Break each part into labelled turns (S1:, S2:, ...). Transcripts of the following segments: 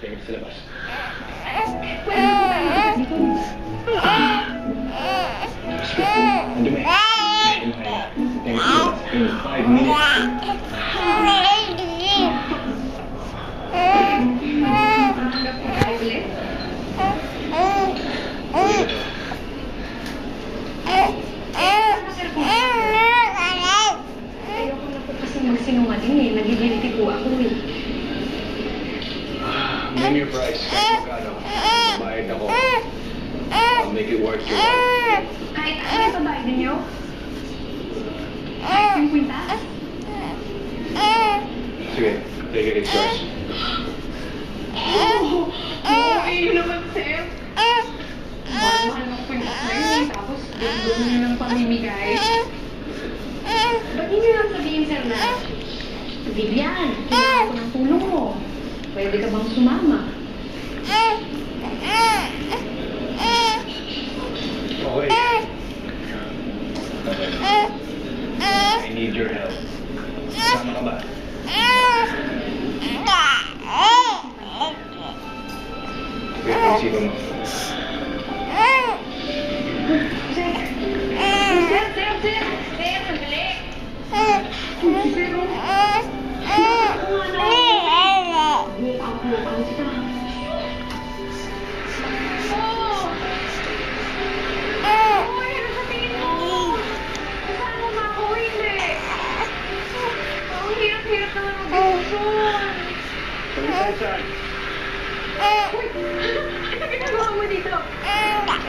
S1: Tingin sa labas. Ang dumi. Tingin sa labas. In 5 minutes.
S2: Ayoko na po kasi magsinungaling eh. Nagigilty po ako eh.
S1: Name your price. Kahit magkano. Bayad ako. I'll make it worth your while.
S2: Kahit ano ito bayad ninyo? Kahit 50?
S1: Sige, take it, it's yours.
S2: Yun naman, sir. Mahal mo po yung offline, tapos doon nyo ng pamimigay. Ba't hindi lang sabihin, sir, na Vivian, kailangan ko ng tulong mo. Pwede ka bang sumama?
S1: Okay. I need your help. Kasama ka ba? Sige, pag-isipan mo.
S2: Sir! Sir! Sir! Sir! Sandali! Sir, Bukang kita. Uy, ano sa tingin mo? Kasama ba ako? Hindi. Ang hirap-hirap naman mag-desisyon.
S1: Saan?
S2: Uy! Ano ginagawa mo dito?
S1: Ano ba?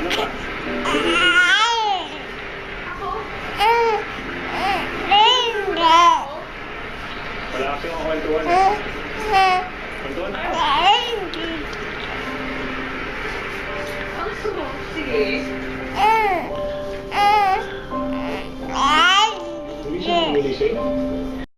S2: Ako?
S1: Wala kasi akong kwentuhan eh. Kwentuhan tayo.
S2: Ang sumo. Sige.
S1: Hindi siya pumili sa'yo.